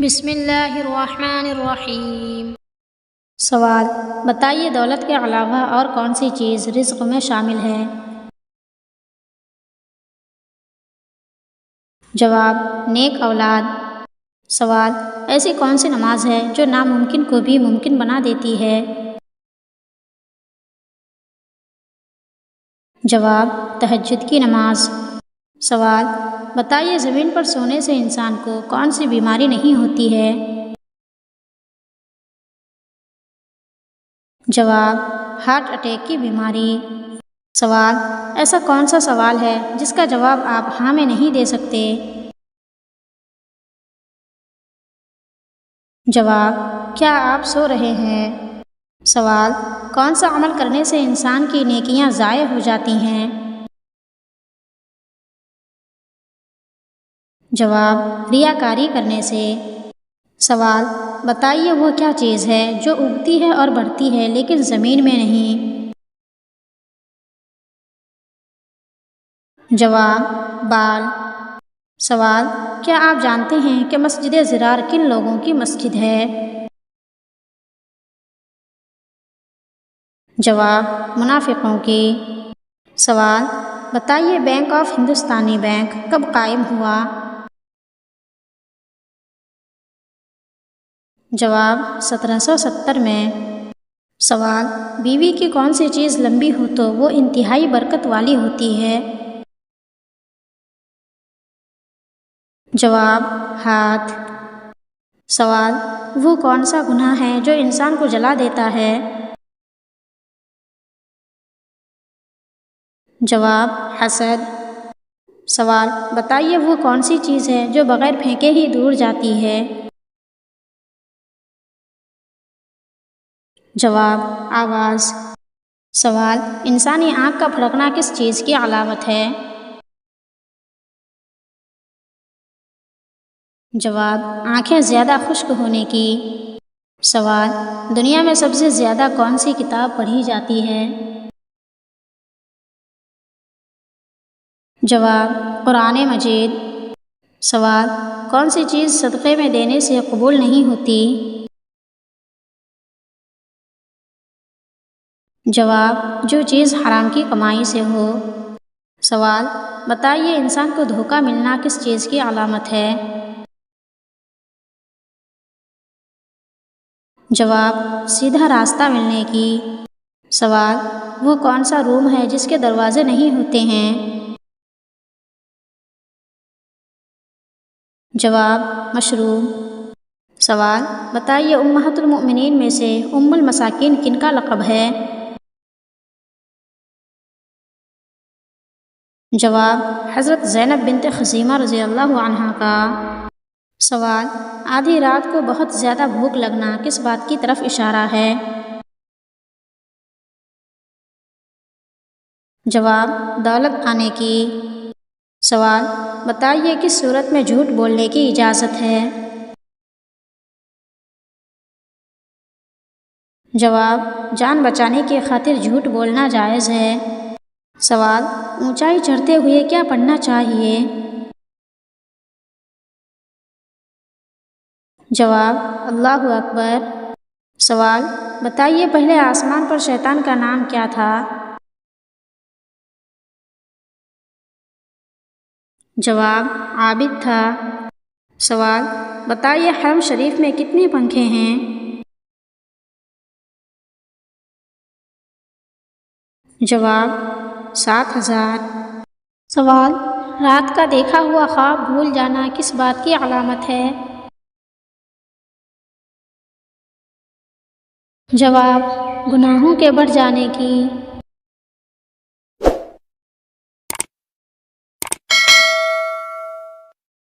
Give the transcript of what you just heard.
بسم اللہ الرحمن الرحیم۔ سوال: بتائیے دولت کے علاوہ اور کون سی چیز رزق میں شامل ہے؟ جواب: نیک اولاد۔ سوال: ایسی کون سی نماز ہے جو ناممکن کو بھی ممکن بنا دیتی ہے؟ جواب: تہجد کی نماز۔ سوال: بتائیے زمین پر سونے سے انسان کو کون سی بیماری نہیں ہوتی ہے؟ جواب: ہارٹ اٹیک کی بیماری۔ سوال: ایسا کون سا سوال ہے جس کا جواب آپ ہاں میں نہیں دے سکتے؟ جواب: کیا آپ سو رہے ہیں؟ سوال: کون سا عمل کرنے سے انسان کی نیکیاں ضائع ہو جاتی ہیں؟ جواب: ریاکاری کرنے سے۔ سوال: بتائیے وہ کیا چیز ہے جو اگتی ہے اور بڑھتی ہے لیکن زمین میں نہیں؟ جواب: بال۔ سوال: کیا آپ جانتے ہیں کہ مسجد ضرار کن لوگوں کی مسجد ہے؟ جواب: منافقوں کی۔ سوال: بتائیے بینک آف ہندوستانی بینک کب قائم ہوا؟ جواب: 1770 میں۔ سوال: بیوی کی کون سی چیز لمبی ہو تو وہ انتہائی برکت والی ہوتی ہے؟ جواب: ہاتھ۔ سوال: وہ کون سا گناہ ہے جو انسان کو جلا دیتا ہے؟ جواب: حسد۔ سوال: بتائیے وہ کون سی چیز ہے جو بغیر پھینکے ہی دور جاتی ہے؟ جواب: آواز۔ سوال: انسانی آنکھ کا پھڑکنا کس چیز کی علامت ہے؟ جواب: آنکھیں زیادہ خشک ہونے کی۔ سوال: دنیا میں سب سے زیادہ کون سی کتاب پڑھی جاتی ہے؟ جواب: قرآن مجید۔ سوال: کون سی چیز صدقے میں دینے سے قبول نہیں ہوتی؟ جواب: جو چیز حرام کی کمائی سے ہو۔ سوال: بتائیے انسان کو دھوکہ ملنا کس چیز کی علامت ہے؟ جواب: سیدھا راستہ ملنے کی۔ سوال: وہ کون سا روم ہے جس کے دروازے نہیں ہوتے ہیں؟ جواب: مشروم۔ سوال: بتائیے امہات المؤمنین میں سے ام المساکین کن کا لقب ہے؟ جواب: حضرت زینب بنت خزیمہ رضی اللہ عنہا کا۔ سوال: آدھی رات کو بہت زیادہ بھوک لگنا کس بات کی طرف اشارہ ہے؟ جواب: دولت آنے کی۔ سوال: بتائیے کس صورت میں جھوٹ بولنے کی اجازت ہے؟ جواب: جان بچانے کی خاطر جھوٹ بولنا جائز ہے۔ سوال: اونچائی چڑھتے ہوئے کیا پڑھنا چاہیے؟ جواب: اللہ اکبر۔ سوال: بتائیے پہلے آسمان پر شیطان کا نام کیا تھا؟ جواب: عابد تھا۔ سوال: بتائیے حرم شریف میں کتنے پنکھے ہیں؟ جواب: 7000۔ سوال: رات کا دیکھا ہوا خواب بھول جانا کس بات کی علامت ہے؟ جواب: گناہوں کے بڑھ جانے کی۔